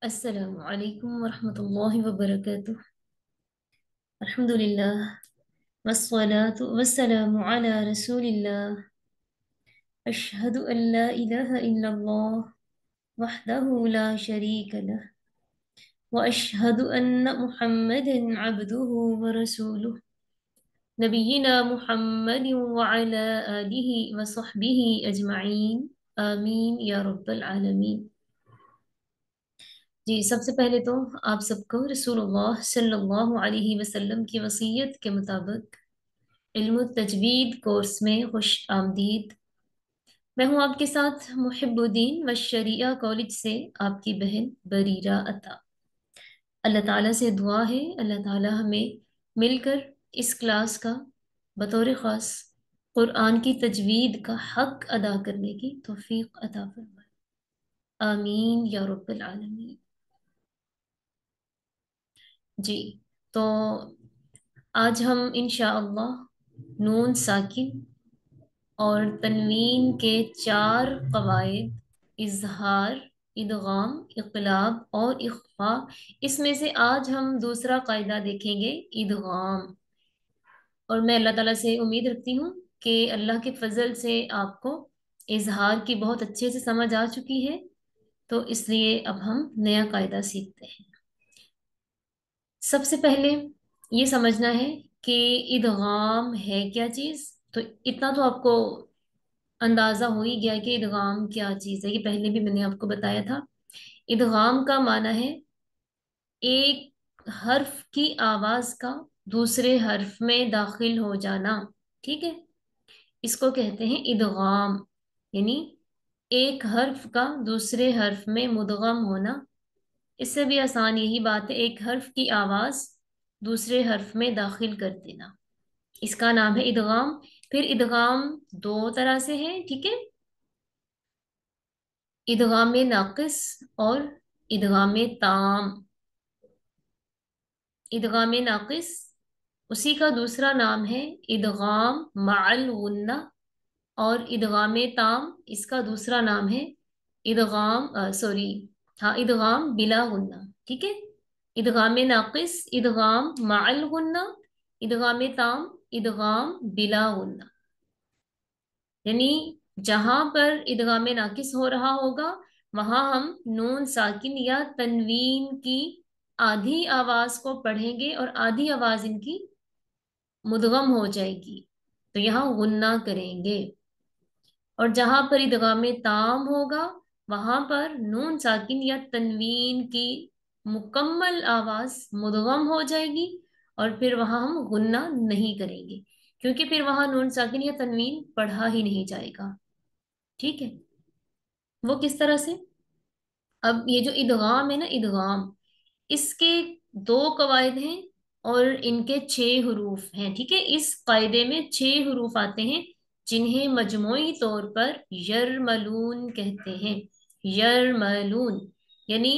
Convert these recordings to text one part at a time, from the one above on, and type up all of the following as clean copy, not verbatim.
السلام علیکم ورحمۃ اللہ وبرکاتہ۔ الحمد للہ والصلاة والسلام علی رسول اللہ۔ اشہد ان لا الہ الا اللہ وحدہ لا شریک لہ واشہد ان محمدا عبدہ ورسولہ نبینا محمد وعلی آلہ وصحبہ اجمعین آمین یا رب العالمین۔ جی، سب سے پہلے تو آپ سب کو رسول اللہ صلی اللہ علیہ وسلم کی وصیت کے مطابق علم التجوید کورس میں خوش آمدید۔ میں ہوں آپ کے ساتھ محب الدین والشریعہ کالج سے آپ کی بہن بریرہ عطا۔ اللہ تعالیٰ سے دعا ہے اللہ تعالیٰ ہمیں مل کر اس کلاس کا بطور خاص قرآن کی تجوید کا حق ادا کرنے کی توفیق عطا فرمائے، آمین یا رب العالمین۔ جی، تو آج ہم انشاءاللہ نون ساکن اور تنوین کے 4 قواعد، اظہار، ادغام، اقلاب اور اخفاء، اس میں سے آج ہم دوسرا قاعدہ دیکھیں گے، ادغام۔ اور میں اللہ تعالیٰ سے امید رکھتی ہوں کہ اللہ کے فضل سے آپ کو اظہار کی بہت اچھے سے سمجھ آ چکی ہے، تو اس لیے اب ہم نیا قاعدہ سیکھتے ہیں۔ سب سے پہلے یہ سمجھنا ہے کہ ادغام ہے کیا چیز۔ تو اتنا تو آپ کو اندازہ ہو ہی گیا کہ ادغام کیا چیز ہے، یہ پہلے بھی میں نے آپ کو بتایا تھا۔ ادغام کا معنی ہے ایک حرف کی آواز کا دوسرے حرف میں داخل ہو جانا، ٹھیک ہے؟ اس کو کہتے ہیں ادغام، یعنی ایک حرف کا دوسرے حرف میں مدغم ہونا۔ اس سے بھی آسان یہی بات ہے، ایک حرف کی آواز دوسرے حرف میں داخل کر دینا، اس کا نام ہے ادغام۔ پھر ادغام 2 طرح سے ہے، ٹھیک ہے؟ ادغام ناقص اور ادغام تام۔ ادغام ناقص اسی کا دوسرا نام ہے ادغام مع الغنہ، اور ادغام تام اس کا دوسرا نام ہے ادغام بلا غنہ، ٹھیک ہے؟ ادغام ناقص ادغام مع الغنہ، ادغام تام ادغام بلا غنہ، یعنی جہاں پر ادغام ناقص ہو رہا ہوگا وہاں ہم نون ساکن یا تنوین کی آدھی آواز کو پڑھیں گے اور آدھی آواز ان کی مدغم ہو جائے گی، تو یہاں غنہ کریں گے۔ اور جہاں پر ادغام تام ہوگا وہاں پر نون ساکن یا تنوین کی مکمل آواز مدغم ہو جائے گی، اور پھر وہاں ہم غنہ نہیں کریں گے، کیونکہ پھر وہاں نون ساکن یا تنوین پڑھا ہی نہیں جائے گا، ٹھیک ہے؟ وہ کس طرح سے؟ اب یہ جو ادغام ہے نا، ادغام اس کے 2 قواعد ہیں اور ان کے 6 حروف ہیں، ٹھیک ہے؟ اس قاعدے میں 6 حروف آتے ہیں جنہیں مجموعی طور پر یرملون کہتے ہیں۔ یرملون یعنی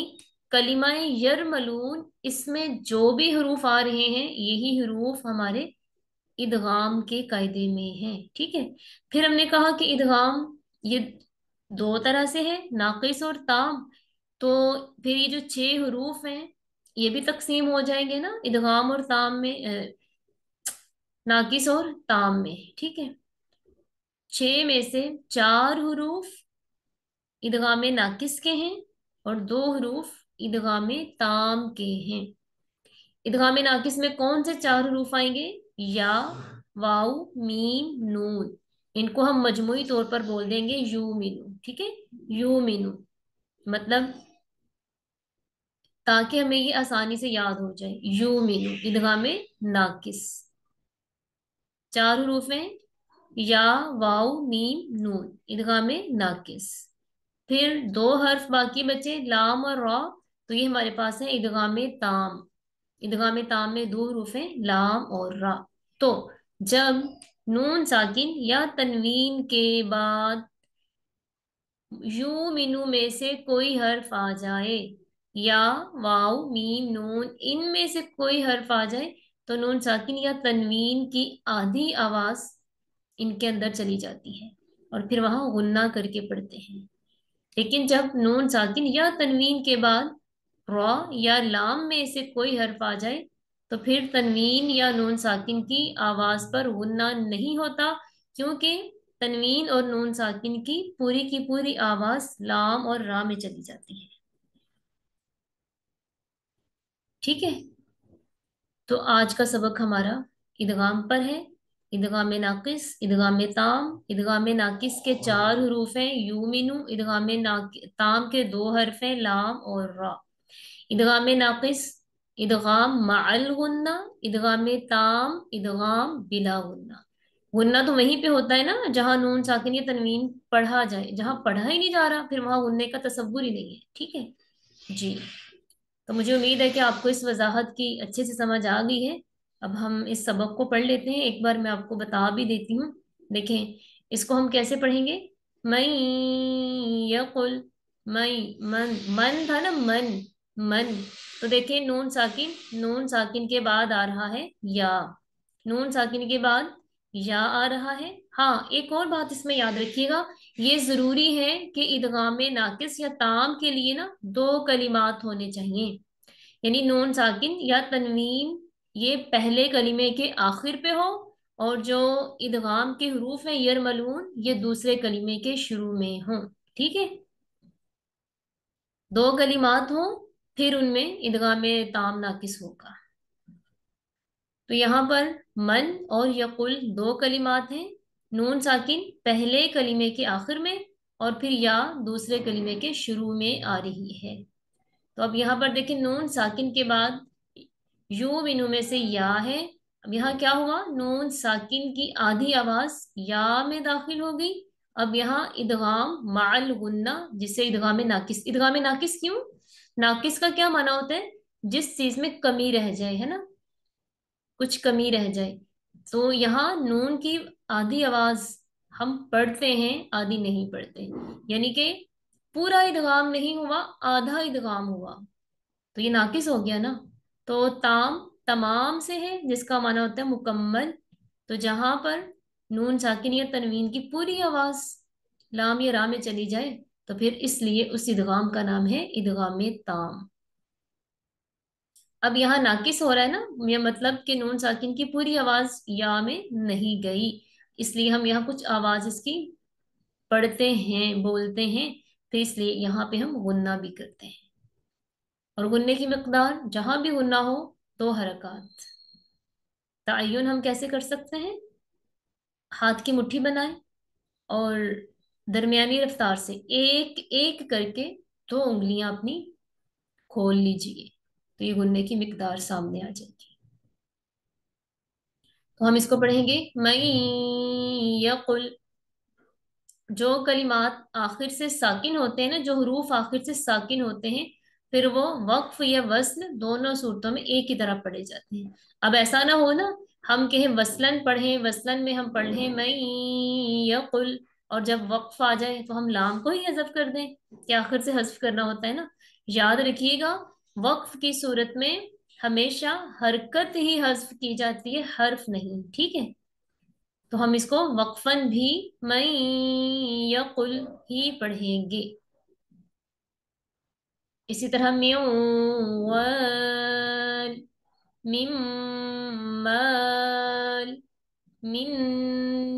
کلمہ یرملون، اس میں جو بھی حروف آ رہے ہیں یہی حروف ہمارے ادغام کے قاعدے میں ہیں، ٹھیک ہے؟ پھر ہم نے کہا کہ ادغام یہ 2 طرح سے ہے، ناقص اور تام۔ تو پھر یہ جو 6 حروف ہیں یہ بھی تقسیم ہو جائیں گے نا، ادغام اور تام میں، ناقص اور تام میں، ٹھیک ہے؟ 6 میں سے 4 حروف ادغام ناقص کے ہیں اور 2 حروف ادغام تام کے ہیں۔ ادغام ناقص میں کون سے 4 حروف آئیں گے؟ یا، واو، میم، نون، ان کو ہم مجموعی طور پر بول دیں گے یو مینو، ٹھیک ہے؟ یو مینو مطلب تاکہ ہمیں یہ آسانی سے یاد ہو جائے، یو مینو ادغام ناقص 4 حروف ہیں، یا، واو، میم، نون، ادغام ناقص۔ پھر 2 حرف باقی بچے، لام اور را، تو یہ ہمارے پاس ہے ادغام تام۔ ادغام تام میں 2 حروف ہیں، لام اور را۔ تو جب نون ساکن یا تنوین کے بعد یو مینو میں سے کوئی حرف آ جائے، یا، واو، میم، نون، ان میں سے کوئی حرف آ جائے، تو نون ساکن یا تنوین کی آدھی آواز ان کے اندر چلی جاتی ہے اور پھر وہاں غنہ کر کے پڑھتے ہیں۔ لیکن جب نون ساکن یا تنوین کے بعد را یا لام میں سے کوئی حرف آ جائے تو پھر تنوین یا نون ساکن کی آواز پر غنہ نہیں ہوتا، کیونکہ تنوین اور نون ساکن کی پوری آواز لام اور را میں چلی جاتی ہے. ٹھیک ہے، تو آج کا سبق ہمارا ادغام پر ہے. ادغام ناقص، ادغام تام. ادغام ناقص کے 4 حروف ہیں، یومنو. ادغام تام کے 2 حرف ہیں، لام اور را. ادغام ناقص ادغام مع الغنہ، ادغام تام ادغام بلا غنہ. غنہ تو وہیں پہ ہوتا ہے نا جہاں نون ساکن یا تنوین پڑھا جائے، جہاں پڑھا ہی نہیں جا رہا پھر وہاں غنے کا تصور ہی نہیں ہے. ٹھیک ہے جی، تو مجھے امید ہے کہ آپ کو اس وضاحت کی اچھے سے سمجھ آ گئی ہے. اب ہم اس سبق کو پڑھ لیتے ہیں. ایک بار میں آپ کو بتا بھی دیتی ہوں. دیکھیں اس کو ہم کیسے پڑھیں گے. من یقل، من تھا نا، من. تو دیکھیں نون ساکن کے بعد آ رہا ہے یا، نون ساکن کے بعد یا آ رہا ہے. ہاں ایک اور بات اس میں یاد رکھیے گا، یہ ضروری ہے کہ ادغام ناقص یا تام کے لیے نا 2 کلمات ہونے چاہیے. یعنی نون ساکن یا تنوین یہ پہلے کلمے کے آخر پہ ہو، اور جو ادغام کے حروف ہیں یرملون یہ دوسرے کلمے کے شروع میں ہوں. ٹھیک ہے، 2 کلمات ہوں پھر ان میں ادغام تام ناقص ہوگا. تو یہاں پر من اور یقل 2 کلمات ہیں، نون ساکن پہلے کلمے کے آخر میں اور پھر یا دوسرے کلمے کے شروع میں آ رہی ہے. تو اب یہاں پر دیکھیں نون ساکن کے بعد یو بنو میں سے یا ہے. اب یہاں کیا ہوا، نون ساکن کی آدھی آواز یا میں داخل ہو گئی. اب یہاں ادغام مع الغنہ جسے ادغام ناقص کیوں، ناقص کا کیا معنی ہوتا ہے، جس چیز میں کمی رہ جائے، ہے نا، کچھ کمی رہ جائے. تو یہاں نون کی آدھی آواز ہم پڑھتے ہیں، آدھی نہیں پڑھتے، یعنی کہ پورا ادغام نہیں ہوا، آدھا ادغام ہوا تو یہ ناقص ہو گیا نا. تو تمام سے ہے جس کا معنی ہوتا ہے مکمل. تو جہاں پر نون ساکن یا تنوین کی پوری آواز لام یا را میں چلی جائے تو پھر اس لیے اس ادغام کا نام ہے ادغام تام. اب یہاں ناقص ہو رہا ہے نا، یہ مطلب کہ نون ساکن کی پوری آواز یا میں نہیں گئی، اس لیے ہم یہاں کچھ آواز اس کی پڑھتے ہیں، بولتے ہیں، تو اس لیے یہاں پہ ہم غنہ بھی کرتے ہیں. اور غنے کی مقدار جہاں بھی غنہ ہو 2 حرکات. تعین ہم کیسے کر سکتے ہیں، ہاتھ کی مٹھی بنائیں اور درمیانی رفتار سے ایک ایک کر کے 2 انگلیاں اپنی کھول لیجئے تو یہ غنے کی مقدار سامنے آ جائے گی. تو ہم اس کو پڑھیں گے من یقل. جو کلمات آخر سے ساکن ہوتے ہیں نا، جو حروف آخر سے ساکن ہوتے ہیں پھر وہ وقف یا وصل دونوں صورتوں میں ایک ہی طرح پڑھے جاتے ہیں. اب ایسا نہ ہو نا ہم کہیں وصلن پڑھیں، وصلن میں ہم پڑھیں من یقل اور جب وقف آ جائے تو ہم لام کو ہی حذف کر دیں کہ آخر سے حذف کرنا ہوتا ہے نا. یاد رکھیے گا وقف کی صورت میں ہمیشہ حرکت ہی حذف کی جاتی ہے، حرف نہیں. ٹھیک ہے، تو ہم اس کو وقفن بھی من یقل ہی پڑھیں گے. اسی طرح میوال، مال، من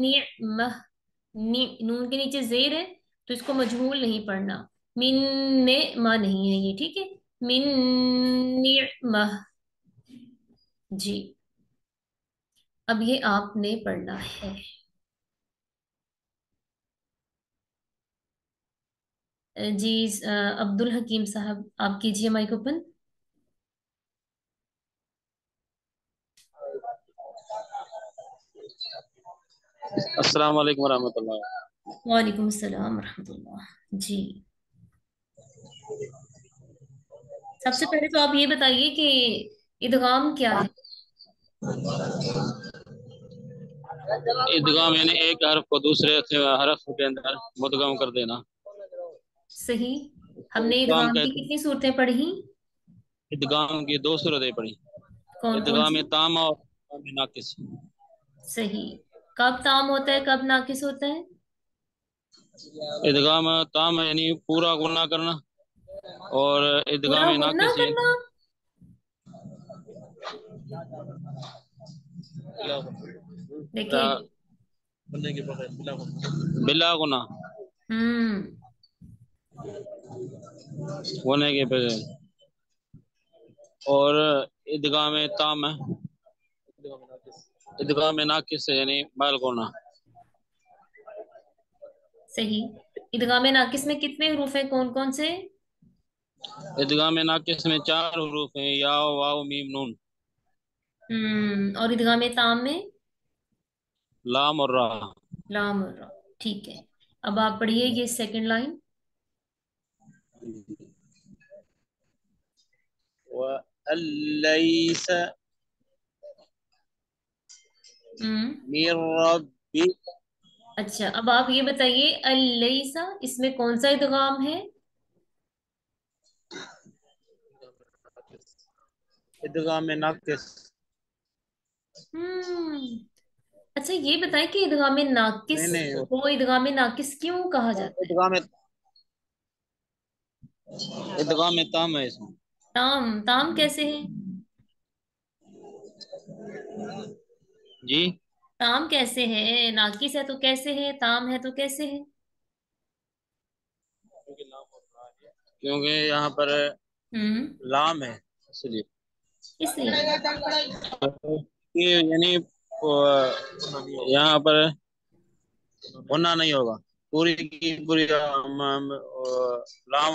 نعمہ. نون کے نیچے زیر ہے تو اس کو مجہول نہیں پڑھنا، من نعمہ نہیں ہے یہ. ٹھیک ہے، من نعمہ. جی اب یہ آپ نے پڑھنا ہے. جی عبد الحکیم صاحب آپ کیجئے مائک اوپن. السلام علیکم ورحمۃ اللہ. وعلیکم السلام ورحمۃ اللہ. جی سب سے پہلے تو آپ یہ بتائیے کہ ادغام کیا ہے. ادغام یعنی ایک حرف کو دوسرے حرف کے اندر مدغم کر دینا. صحیح. ہم نے ادغام ادغام کی کہتے کتنی صورتیں پڑھی، ادغام کی 2 صورتیں پڑھی، کون کون ادغام سی. تام اور ادغام ناقص. صحیح. کب تام ہوتا ہے کب ناقص ہوتا ہے. ادغام تام یعنی پورا غنہ کرنا، اور पूरा इदगाम गुन्ना नाकिस करना। देखिए। बिला गुना हम्म। होने के बजाय। और इदगाम ताम है, इदगाम नाकिस है, यानी बाल गुना। सही। इदगाम नाकिस में कितने हरूफ हैं, कौन कौन से? इदगाम नाकिस में 4 हरूफ हैं, या वाव मीम नून। और इदगाम ताम में? लाम और रा। लाम और रा। ठीक है। अब आप पढ़िए ये सेकंड लाइन। वलैस हम्म। मिर रब्बी। अच्छा, अब आप ये बताइए, अलैसा इसमें कौन सा इदगाम है? इदगाम नाकिस। हम्म। अच्छा, ये बताएं कि इदगाम नहीं नाकिस नहीं, को इदगाम नाकिस क्यों कहा जाता है? इदगाम, इदगाम ताम है इसमें। ताम ताम कैसे है? जी। ताम कैसे है? नाकिस है तो कैसे है, ताम है तो कैसे है? क्योंकि यहाँ पर हम्म। लाम है, इसलिए। इसलिए। ये यानी यहाँ पर होना नहीं होगा, पूरी की पूरी लाम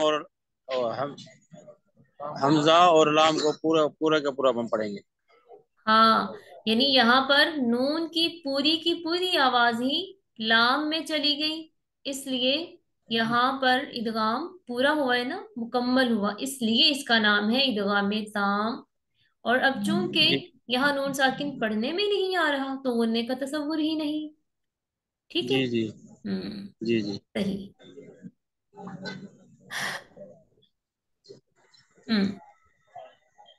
और हमजा और लाम को पूरा पूरा का पूरा हम पढ़ेंगे। हाँ, यानी यहाँ पर नून की पूरी आवाज ही लाम में चली गई, इसलिए यहाँ पर इदगाम पूरा हुआ है ना, मुकम्मल हुआ, इसलिए इसका नाम है इदगाम ताम। और अब चूंकि जी यहाँ नून साकिन पढ़ने में नहीं आ रहा तो गुन्ने का तस्वुर ही नहीं। ठीक है। जी जी हम्म। जी जी। सही। हम्म।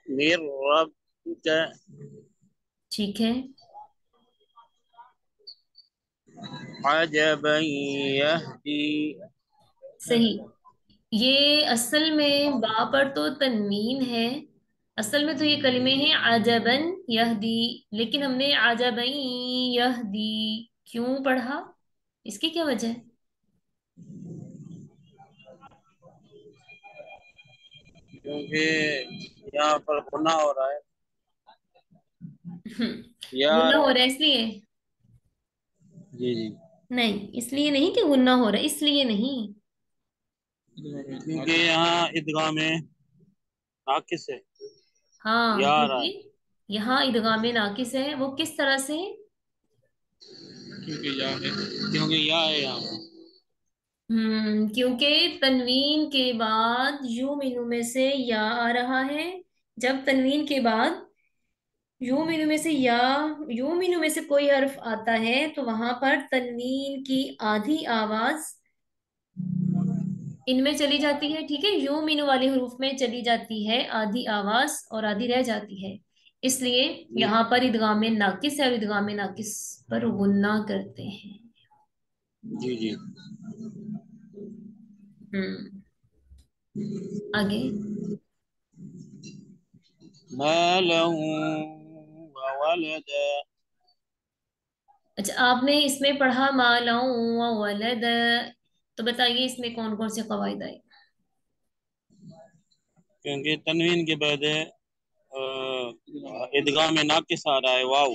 मेर रब का ठीक है। अजबन यहदी। सही। ये असल में बा पर तो तनवीन है। असल में तो ये कलिमे हैं अजबन यहदी, लेकिन हमने अजबन यहदी क्यों पढ़ा? इसकी क्या वजह है? क्योंकि यहाँ पर गुनाह हो रहा है, या गुन्ना हो रहा रहा है। है इसलिए? जी जी। नहीं, इसलिए नहीं कि गुन्ना हो रहा है, इसलिए नहीं। क्योंकि यहाँ ईदगाह में नाकिस है, हाँ, या आ रहा है। क्योंकि यहाँ इदगाम नाकिस है, वो किस तरह से? क्योंकि या है, क्योंकि या है यहाँ पे। क्योंकि तनवीन के बाद यू मीनू में से या आ रहा है। जब तनवीन के बाद यू मीनू में से या यू मीनू में से कोई हर्फ आता है तो वहां पर तनवीन की आधी आवाज इनमें चली जाती है। ठीक है, यू मीनू वाले हरूफ में चली जाती है आधी आवाज और आधी रह जाती है, इसलिए जी यहाँ पर इदगाम नाकिस है और इदगाम नाकिस पर गुन्ना करते हैं। जी जी। हम्म। आगे। मैं लहूं व वलद। अच्छा, आपने इसमें पढ़ा मालाऊ व वलद, तो बताइए इसमें कौन कौन से कवायद आए? क्योंकि तनवीन के बाद इदगाह में नाकिस आ रहा है, वाव,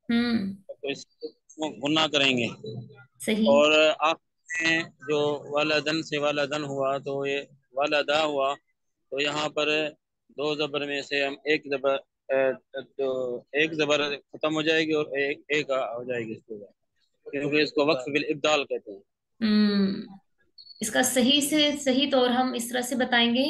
हम्म। तो इसको गुना करेंगे। सही। और आखिर में जो वालदन से वालदन हुआ तो ये वालदा हुआ, तो यहाँ पर दो जबर में से हम एक जबर तो एक जबर खत्म हो जाएगी और एक एक हो जाएगी इसके बाद, क्योंकि इसको वक्फ बिल इब्दाल कहते हैं। हम्म। इसका सही से सही तौर हम इस तरह से बताएंगे।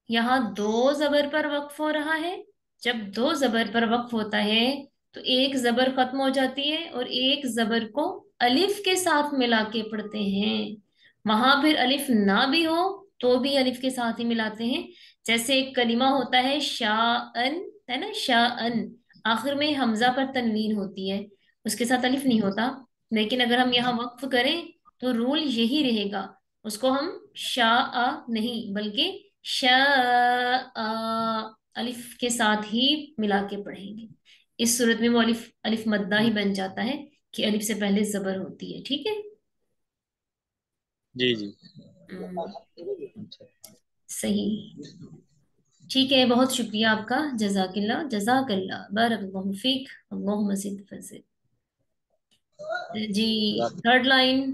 यहाँ दो जबर पर वक्फ हो रहा है। जब दो जबर पर वक्फ होता है तो एक जबर खत्म हो जाती है और एक जबर को अलिफ के साथ मिला के पढ़ते हैं। वहां फिर अलिफ ना भी हो तो भी अलिफ के साथ ही मिलाते हैं। जैसे एक कलिमा होता है शाअन, है ना, शाअन, आखिर में हमजा पर तनवीन होती है, उसके साथ अलिफ नहीं होता। लेकिन अगर हम यहाँ वक्फ करें तो रूल यही रहेगा, उसको हम शाह नहीं बल्कि अलिफ के साथ ही मिला के पढ़ेंगे। इस सूरत में वो अलिफ अलिफ मद्दा ही बन जाता है कि अलिफ से पहले जबर होती है, ठीक है। जी जी। हम्म, सही। ठीक है, बहुत शुक्रिया आपका। जजाकिल्ला जजाकल्ला बारकल्लाहु फीक। अल्लाहुम्मा ज़िद फज़िद। जी, थर्ड लाइन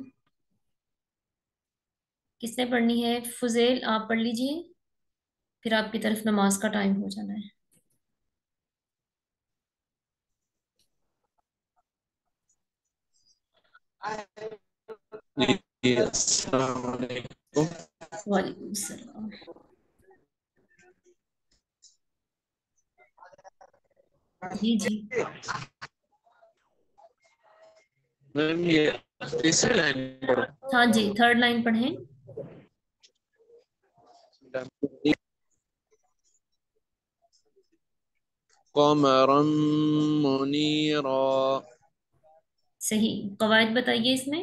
किसने पढ़नी है? फुजेल आप पढ़ लीजिए, फिर आपकी तरफ नमाज का टाइम हो जाना है। जी, अस्सलाम वालेकुम। वालेकुम सलाम। जी जी। मैम ये तीसरी लाइन हाँ जी, थर्ड लाइन पढ़ें। पढ़ो। कमरम मुनीरा। सही। कवायद बताइए इसमें।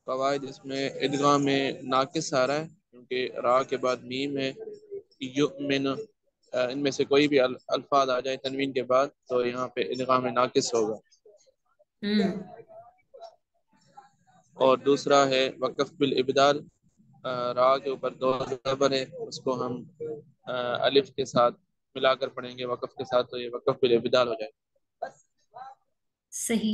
कवायद इसमें इदगाम में नाकिस आ रहा है क्योंकि रा के बाद मीम है। युमिन, इनमें से कोई भी अल्फाज आ जाए तनवीन के बाद तो यहाँ पे इदगाम में नाकिस होगा। हम्म। और दूसरा है वक़फ़ बिल इबदाल। रा के ऊपर दो ज़बर है, उसको हम अलिफ के साथ मिलाकर पढ़ेंगे वक़फ़ के साथ, तो ये वक़फ़ बिल इबदाल हो जाएगा। सही।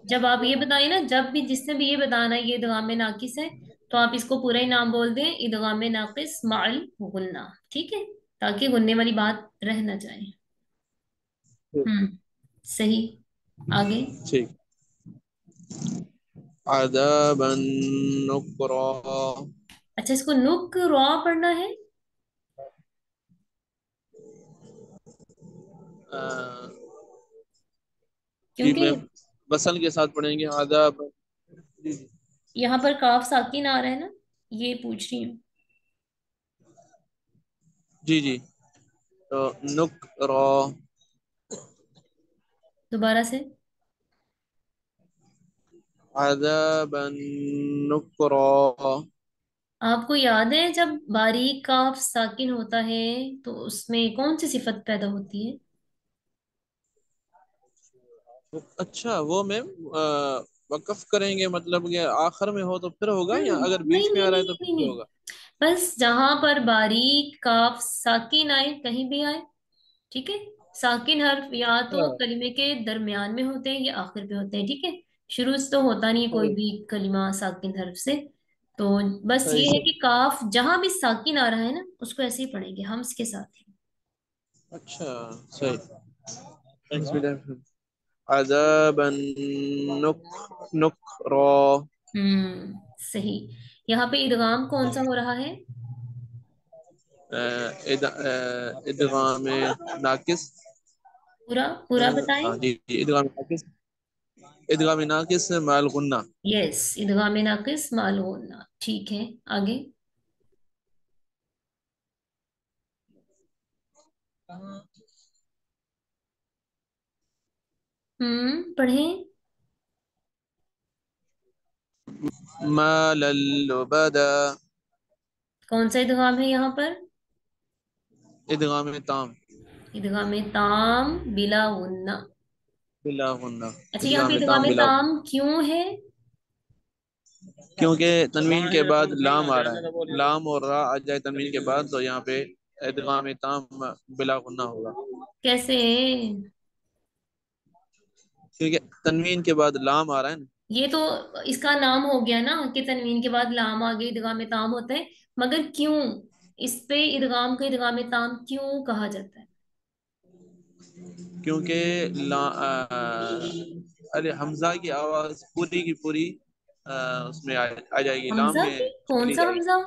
जब आप ये बताइए ना, जब भी जिसने भी ये बताना है ये इदगाम में नाकिस है, तो आप इसको पूरा ही नाम बोल दें, इदगाम में नाकिस माल गुन्ना, ठीक है, ताकि गुन्ने वाली बात रह ना जाए। हम्म। सही। आगे। ठीक। अदबन नुक्रा। अच्छा, इसको नुक रॉ पढ़ना है, अ, जी क्योंकि मैम, वसल के साथ पढ़ेंगे अदब। जी जी। यहाँ पर काफ साकिन आ रहा है ना, ये पूछ रही हूँ। जी जी। तो नुक्रा। दोबारा से। अदबन नुक्रा। आपको याद है जब बारीक काफ साकिन होता है तो उसमें कौन सी सिफत पैदा होती है? अच्छा वो मैम, वक़फ़ करेंगे मतलब कि आखिर में हो तो फिर होगा, या अगर नहीं बीच में नहीं आ रहा नहीं है तो फिर नहीं भी नहीं, होगा? बस जहां पर बारीक काफ साकिन आए, कहीं भी आए, ठीक है। साकिन हर्फ या तो अच्छा। कलिमे के दरमियान में होते हैं या आखिर पे होते हैं, ठीक है। शुरू से तो होता नहीं है कोई सही भी कलिमा साकिन हर्फ से। तो बस सही ये है सही। कि काफ जहां भी साकिन आ रहा है ना, उसको ऐसे ही पढ़ेंगे हम इसके साथ ही। अच्छा सही। बिस्मिल्लाह। अदबन नुक नुक्रा। सही। यहाँ पे इदगाम कौन सा हो रहा है? इदगाम नाकिस। पूरा पूरा बताएं। हाँ जी जी, इदगाम नाकिस। इदगाम नाकिस माल गुन्ना। यस, इदगाम नाकिस मालूम होना, ठीक है। आगे। पढ़ें। मालल लुबदा। कौन सा इदगाम है यहाँ पर? इदगाम ताम। इदगाम ताम बिला गुन्ना। बिला गुन्ना। अच्छा, यहाँ पे इदगाम ताम इदगाम बिला गुन्ना। ताम क्यों है? क्योंकि तनवीन के बाद लाम आ रहा है, लाम और रा आ जाए तनवीन के बाद तो यहाँ पे इदगाम ताम बिला गुन्ना होगा। कैसे? क्योंकि तनवीन के बाद लाम आ रहा है ना। ये तो इसका नाम हो गया ना कि तनवीन के बाद लाम आ गई, इदगाम ताम होता है। मगर क्यों इस पे इदगाम को इदगाम ताम क्यों कहा जाता है? क्योंकि अरे हमजा की आवाज पूरी की पूरी उसमें आ जाएगी, लाम हमजा में की? कौन चली सा जाएगी। हमजा?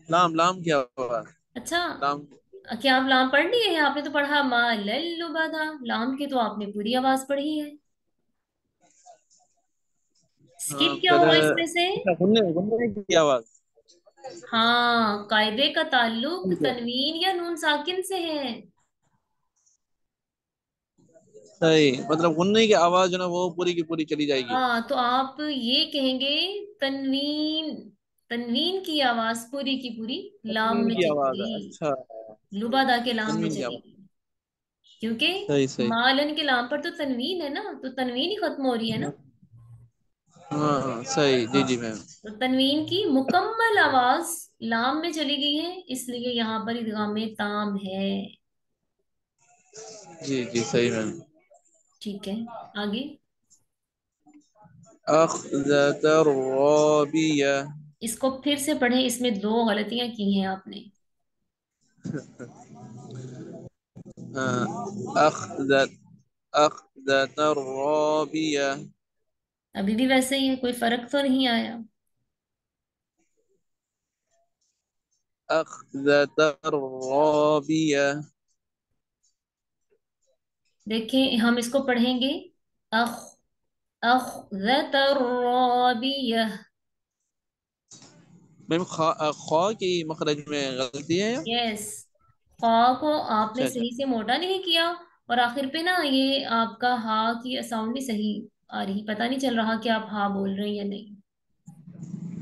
लाम लाम की आवाज। अच्छा, लाम। क्या आप लाम पढ़ लिए हैं? आपने तो पढ़ा मा लुबादा, लाम की तो आपने पूरी आवाज पढ़ी है। हाँ स्किप क्या फिर हुआ इसमें से? अच्छा, गुन्ने गुन्ने की आवाज। हाँ, कायदे का ताल्लुक तनवीन या नून साकिन से है। सही, मतलब गुन्ने की आवाज जो ना वो पूरी की पूरी चली जाएगी। हाँ, तो आप ये कहेंगे तनवीन, तनवीन की आवाज पूरी की पूरी लाम तनवीन में की चली आवाज है, गई, अच्छा। लुबादा के लाम में तनवीन की चली आवाज। गई, क्योंकि सही सही। मालन के लाम पर तो तनवीन है ना, तो तनवीन ही खत्म हो रही है ना। हाँ हाँ सही, जी हाँ, जी मैम। तो तनवीन की मुकम्मल आवाज लाम में चली गई है, इसलिए यहाँ पर इदगाम ताम है। जी जी सही मैम। ठीक है, आगे। अखज़त रबिया। इसको फिर से पढ़े, इसमें दो गलतियां की हैं आपने। अखज़त अखज़त रबिया। अभी भी वैसे ही है, कोई फर्क तो नहीं आया। अखज़त रबिया। देखें, हम इसको पढ़ेंगे अख अखज़त रबियह। मैम खा की मखरज में गलती है या? यस, खा को आपने अच्छा अच्छा। सही से मोटा नहीं किया, और आखिर पे ना ये आपका हा की साउंड भी सही आ रही, पता नहीं चल रहा कि आप हा बोल रहे हैं या नहीं।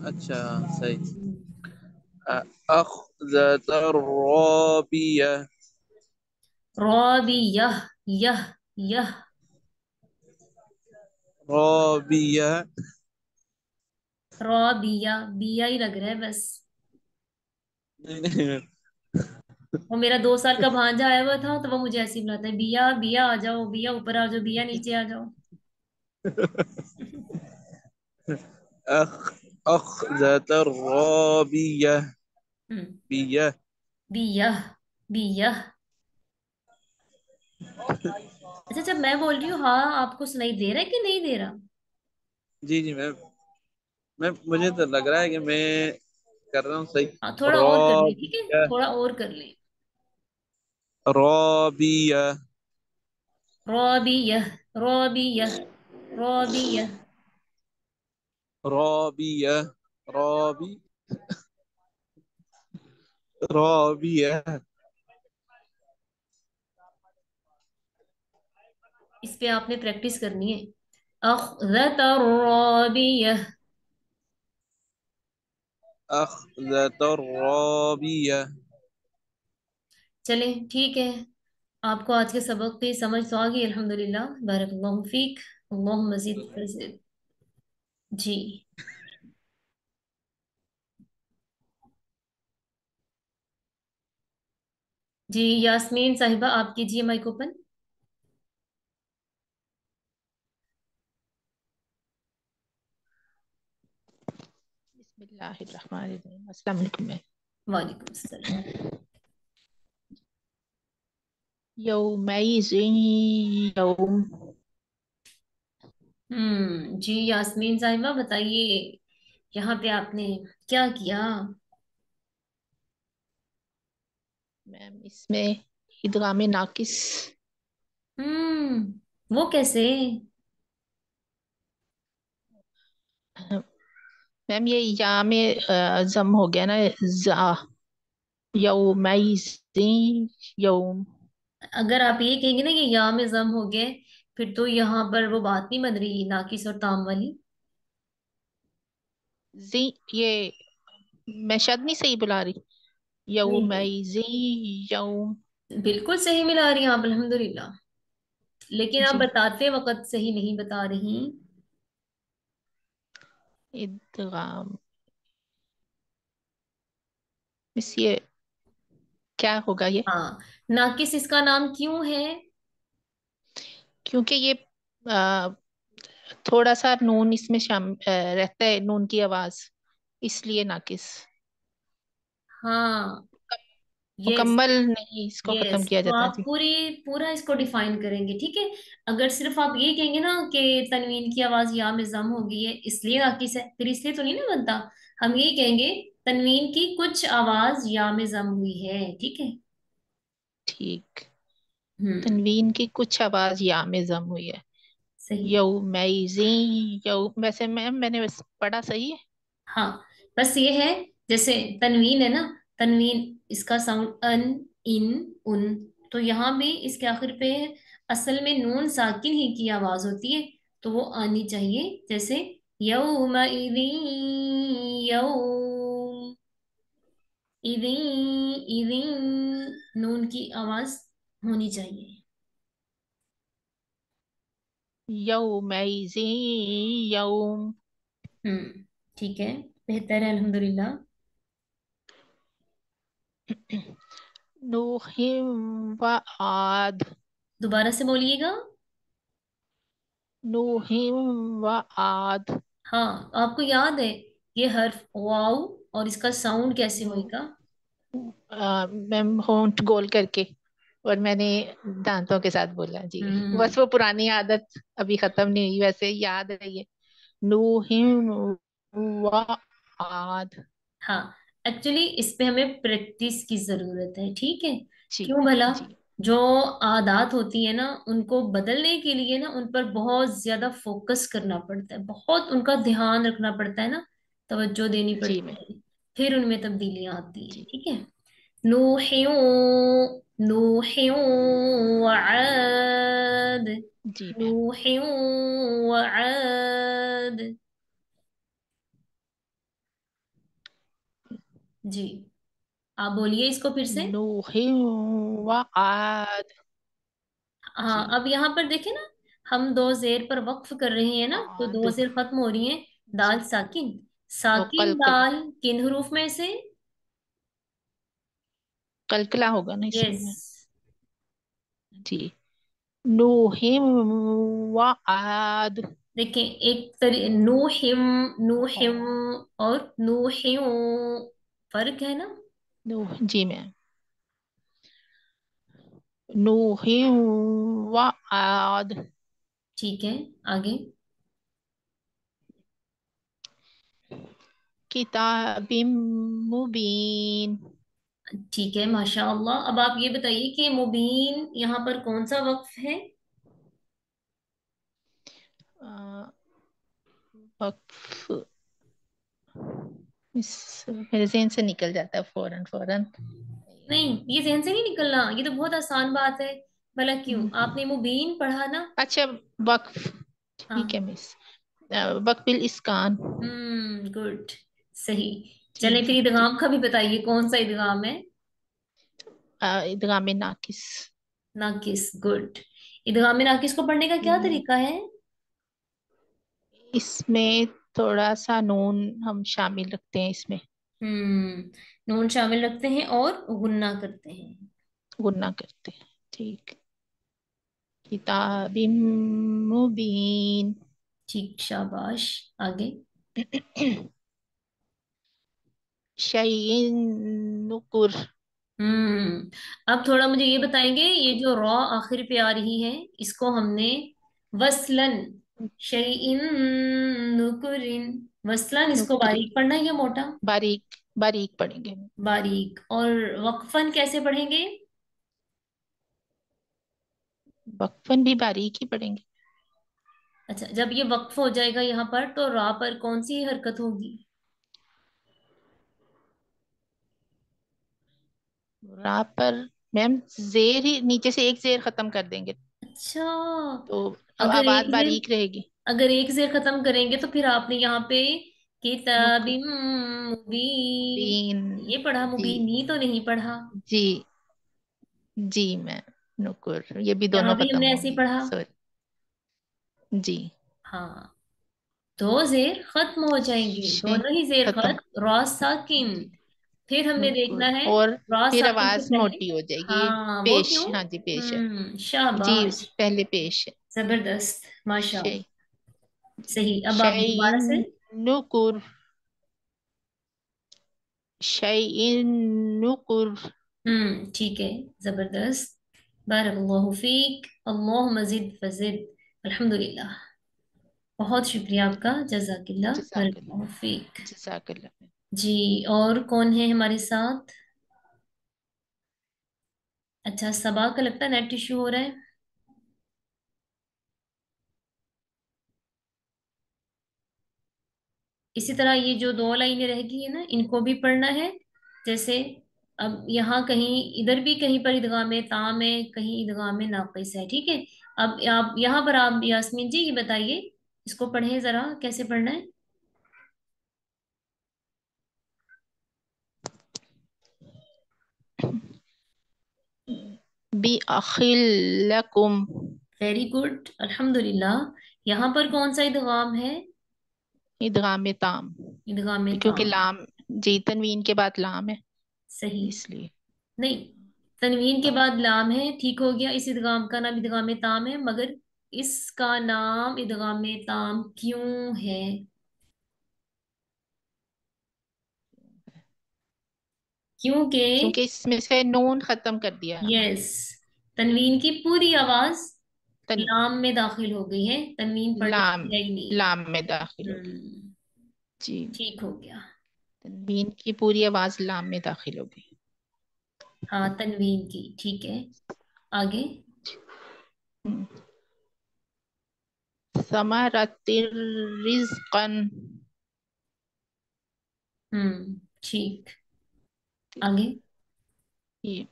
अच्छा सही। हम्म। अखज़त रबिया। रबियह, यह यह रबिया। रबिया, बिया ही लग रहा है बस। नहीं नहीं। वो मेरा 2 साल का भांजा आया हुआ था, तो वो मुझे ऐसे ही बुलाता है, बिया बिया आ जाओ, बिया ऊपर आ जाओ, बिया नीचे आ जाओ। अख अखज़त रबिया। हम्म। बिया। बिया बिया। अच्छा, जब मैं बोल रही हूँ हाँ, आपको सुनाई दे रहा है कि नहीं दे रहा? जी जी मैम। मैं मुझे तो लग रहा है कि मैं कर रहा हूँ सही। हाँ, थोड़ा और कर ले, ठीक है, रबिया। थोड़ा और कर ले। रबिया। रबियह, रबियह, रबियह। रबिया। रबी। रबिया। इस पे आपने प्रैक्टिस करनी है। अखज़त रबियह। अखज़त रबिया। चले, ठीक है। आपको आज के सबक की समझ तो आ गई अल्हम्दुलिल्लाह, बारकल्लाहु फीक, अल्लाह मजीद फज़ल। जी। जी, यास्मीन साहिबा, आप कीजिए माइक ओपन। बिस्मिल्लाहिर्रहमानिर्रहीम। अस्सलाम वालेकुम मैम। वालेकुम सलाम। यौमैज़िन यौम। जी, यास्मीन साहिबा बताइए, यहाँ पे आपने क्या किया? मैम इसमें इदगाम नाकिस। वो कैसे? मैम ये या में जम हो गया ना, जा। यौमैज़िन यौम। अगर आप ये कहेंगे ना कि या में जम हो गए, फिर तो यहाँ पर वो बात नहीं बन रही नाकिस और ताम वाली। जी, ये मैं शायद नहीं सही बुला रही। नहीं नहीं, यौमैज़िन यौम। बिल्कुल सही मिला रही हैं आप, अल्हम्दुलिल्लाह। लेकिन आप जी, बताते वक्त सही नहीं बता रही। इदगाम। मिस ये क्या होगा ये? हाँ, नाकिस इसका नाम क्यों है? क्योंकि ये थोड़ा सा नून इसमें रहता है, नून की आवाज, इसलिए नाकिस। हाँ, यस मुकम्मल नहीं इसको खत्म यस, किया तो जाता है आप जी। पूरा इसको डिफाइन करेंगे, ठीक है। अगर सिर्फ आप ये कहेंगे ना कि तनवीन की आवाज या में जम हो गई है इसलिए नाकिस है, फिर इसलिए तो नहीं ना बनता। हम यही कहेंगे तनवीन की कुछ आवाज या में जम हुई है, ठीक है। ठीक। हम्म। तनवीन की कुछ आवाज या में जम हुई है। सही। यौमैज़िन यौम, वैसे मैंने बस पढ़ा सही है। हाँ, बस ये है, जैसे तनवीन है ना, तनवीन इसका साउंड अन, इन, उन, तो यहाँ भी इसके आखिर पे असल में नून साकिन ही की आवाज होती है, तो वो आनी चाहिए, जैसे यौम, इदिन इदिन नून की आवाज होनी चाहिए। यौमैज़ि यौम। ठीक है, बेहतर है अल्हम्दुलिल्लाह। नूहिम व आद। दोबारा से बोलिएगा। नूहिम व आद। हाँ, आपको याद है ये हर्फ वाव और इसका साउंड कैसे नो होएगा? मैम होंठ गोल करके, और मैंने दांतों के साथ बोला जी। हम्म बस वो पुरानी आदत अभी खत्म नहीं हुई, वैसे याद है ये। नूहिम व आद। हाँ, एक्चुअली इस पे हमें प्रैक्टिस की जरूरत है, ठीक है। जी क्यों भला? जी जो आदत होती है ना, उनको बदलने के लिए ना उन पर बहुत ज्यादा फोकस करना पड़ता है, बहुत उनका ध्यान रखना पड़ता है ना, तवज्जो देनी जी मैं। पड़ती है, फिर उनमें तब्दीलियां आती हैं, जी ठीक है। नूह्यू नूह्यू वआद जी मैं। नूह्यू वआद। जी, आप बोलिए इसको फिर से। नूहिम व आद। हाँ, जी। अब यहाँ पर देखें ना, हम दो जेर पर वक्फ कर रहे हैं ना, तो आद। दो जेर खत्म हो रही हैं। दाल जी। साकिन, तो साकिन कलकला। दाल किन हरूफ में से? कलकला होगा ना इसमें यस। में। जी। नूहिम व आद। देखें, एक तरी नू हिम और नू हिम, फर्क है ना। नूह जी मैं। नूहिम व आद। ठीक है, आगे। किताबिम मुबीन। ठीक है, माशाअल्लाह। अब आप ये बताइए कि मुबीन यहाँ पर कौन सा वक्फ है? अ, वक्फ मेरे ज़हन से निकल जाता है फौरन फौरन। नहीं, ये जहन से नहीं निकलना, ये तो बहुत आसान बात है। भला क्यों, हम्म, आपने मुबीन पढ़ा ना। अच्छा। वक्फ। ठीक है हाँ। मिस। वक्फ बिल इस्कान। गुड, सही। चले ठीक फिर है इदगाम ठीक। का भी बताइए, कौन सा इदगाम है? इदगाम नाकिस। नाकिस, गुड। इदगाम नाकिस को पढ़ने का क्या ठीक। तरीका है? इसमें थोड़ा सा नून हम शामिल रखते हैं इसमें। नून शामिल रखते हैं और गुन्ना करते हैं। गुन्ना करते हैं। ठीक। किताबिम मुबीन। ठीक, शाबाश। आगे। शयइन नुकुर। अब थोड़ा मुझे ये बताएंगे, ये जो रॉ आखिर पे आ रही है, इसको हमने वसलन, शयइन नुकुरिन, वसलन इसको नुक्री। बारीक पढ़ना है या मोटा? बारीक। बारीक पढ़ेंगे। बारीक। और वक्फन कैसे पढ़ेंगे? वक्फन भी बारीक ही पढ़ेंगे। अच्छा, जब ये वक्फ हो जाएगा यहाँ पर, तो रा पर कौन सी हरकत होगी? रा पर मैम जेर ही नीचे से एक जेर खत्म कर देंगे, अच्छा, तो अब अगर आवाज एक जेर बारीक रहेगी। अगर एक जेर खत्म करेंगे तो फिर आपने यहाँ पे नुक किताबिम मुबीन, बीन। ये पढ़ा, जी मुबीन ही तो नहीं पढ़ा। जी जी मैम। नुकुर ये भी दोनों यहाँ भी खत्म हमने ऐसे ही होंगी, पढ़ा। सॉरी। जी। हाँ, दो जेर खत्म हो जाएंगे, शे दोनों ही जेर खत्म। खत्म, रॉ साकिन। जी। फिर हमने देखना नुकुर है और रॉ फिर साकिन से आवाज पहले। मोटी हो जाएगी। हाँ, वो पेश, क्यों? हाँ जी पेश है। जी शाबाश। पहले पेश है। जबरदस्त, शे माशाअल्लाह। सही, अब आप शैइन दोबारा से। नुकुर। शैइन नुकुर। ठीक है, जबरदस्त। बारकल्लाहु फीक, अल्लाह मजिद फजिद। अल्हम्दुलिल्लाह, बहुत शुक्रिया आपका, जजाकिल्लाह, जज़ाकल्लाह। बारकल्लाहु फीक। जज़ाकल्लाह। जी, और कौन है हमारे साथ? अच्छा, सबा का लगता है नेट इश्यू हो रहा है। इसी तरह ये जो दो लाइनें रह गई है ना, इनको भी पढ़ना है। जैसे अब यहाँ कहीं, इधर भी कहीं पर इदगाम ताम है, कहीं इदगाम नाकिस है, ठीक है। अब आप यहाँ पर, आप यास्मीन जी ये बताइए, इसको पढ़ें जरा, कैसे पढ़ना है? بأخل لكم. वेरी गुड, अल्हम्दुलिल्लाह. यहाँ पर कौन सा इदगाम है? इदगाम में ताम, इदगाम में क्योंकि ताम. लाम, जी तनवीन के बाद लाम है सही. इसलिए. नहीं, तनवीन के हाँ, बाद लाम है, ठीक हो गया. इस इदगाम का नाम इदगाम ताम है, मगर इसका नाम इदगाम ताम क्यों है? क्योंकि क्योंकि इसमें से नून खत्म कर दिया हमें. यस, तनवीन की पूरी आवाज तन लाम में दाखिल हो गई है, तनवीन पढ़ने लाम, की है ही नहीं. लाम में दाखिल होगी. हम्म, जी, ठीक हो गया. तनवीन की पूरी आवाज लाम में दाखिल होगी. हाँ, तनवीन की, ठीक है. आगे. हम्म. समरतिर रिज़्क़न. ठीक. आगे. ये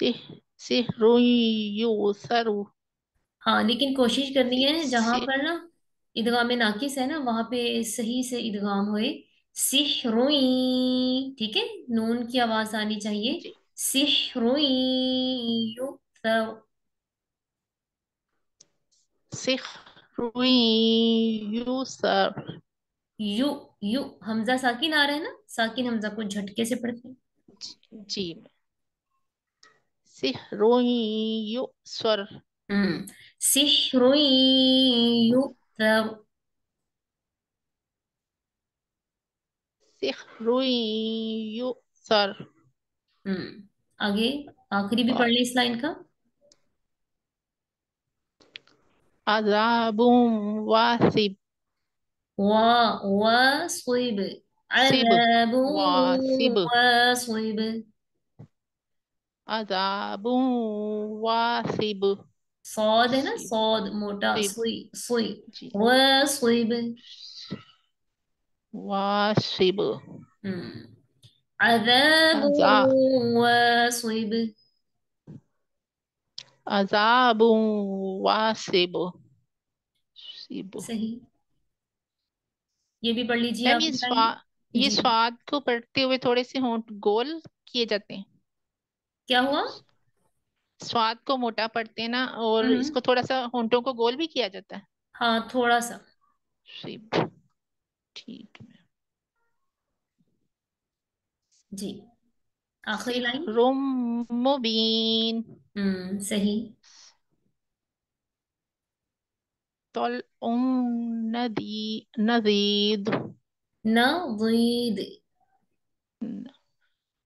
सिह सिहरुन युसरु. हाँ, लेकिन कोशिश करनी है जहां सिह पर ना इदगाम नाकिस है ना, वहां पे सही से इदगाम होए. सिहरुई, ठीक है. नून की आवाज आनी चाहिए. जी, सिहरुई युसर. सिहरुन युसर. यू यू हमजा साकिन आ रहा है ना, साकिन हमजा को झटके से पढ़ते हैं. जी, सिहरुन युसर. हम्म, सिहरुई युसर. सिहरुन युसर. आगे. आखिरी भी पढ़ ले इस लाइन का. अज़ाबुन वासिब. वा वासिब. सिब, अज़ाब वासिब. वासिब. अज़ाबुन वासिब. सौद है ना, सिब, सौद मोटा, सिब. सुई सुई. जी, वासिब. वासिब. हम्म, अज़ाब अज़ा वासिब. अज़ाबुन वासिब. सिब. सही. ये भी पढ़ लीजिए मैम आखिरी लाइन. ये जी. स्वाद को पढ़ते हुए थोड़े से होंठ गोल किए जाते हैं. क्या हुआ? स्वाद को मोटा पढ़ते हैं ना, और हम्म. इसको थोड़ा सा होंठों को गोल भी किया जाता है. हाँ, थोड़ा सा. सिब. ठीक है. जी. आखिरी लाइन. सिहरुम मुबीन. सही. तल नदी नदीद. नदीद.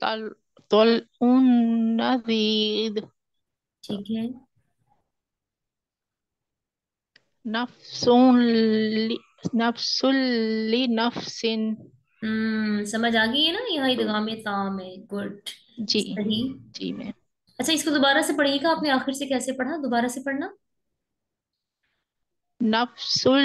तल तल नदीद. ठीक है. नफ्सुन लि नफ्सुल लि नफ्सिन. समझ आ गई है ना, यहाँ इदगाम ताम है. गुड. जी, सही. जी मैम. अच्छा, इसको दोबारा से पढ़िएगा. आपने आखिर से कैसे पढ़ा? दोबारा से पढ़ना. नफ्सुल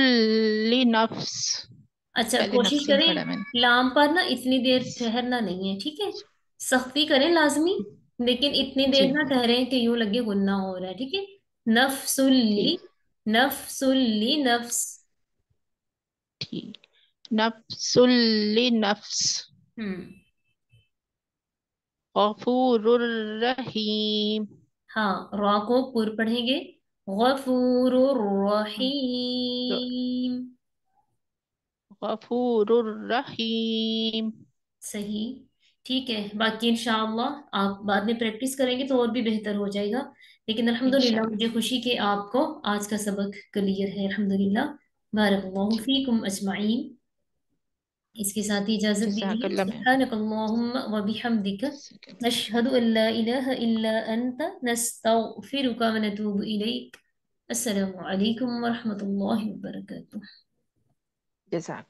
लि नफ्स. अच्छा, पहले कोशिश नफ्सिन करें पढ़ा मैंने. लाम पर ना इतनी देर ठहरना नहीं है, ठीक है. सख्ती करें लाजमी, लेकिन इतनी देर जी, ना ठहरें कि यूं लगे गुन्ना हो रहा है, ठीक है. नफ्सुल्ली. ठीक, नफ्सुल्ली नफ्स. ठीक. नफ्सुल लि नफ्स. हम्म. गफूरुर रहीम. हाँ, रॉ को पुर पढ़ेंगे. गफूरुर रहीम. गफूरुर रहीम. सही. ठीक है, बाकी इंशाअल्लाह आप बाद में प्रैक्टिस करेंगे तो और भी बेहतर हो जाएगा. लेकिन अल्हम्दुलिल्लाह, इंशाल्लाह. मुझे खुशी कि आपको आज का सबक क्लियर है, अल्हम्दुलिल्लाह. बारकल्लाहु फीकुम अजमाइन. इसके साथ ही इजाजत दीजिए. जज़ाकल्लाह मैम. सुब्हानकल्लाहुम्मा व बिहम्दिका नशहदु अल्ला इलाहा इल्ला अंता नस्तगफिरुका व नतूबु इलैक. अस्सलामु अलैकुम व रहमतुल्लाहि व बरकातुहू. जज़ाक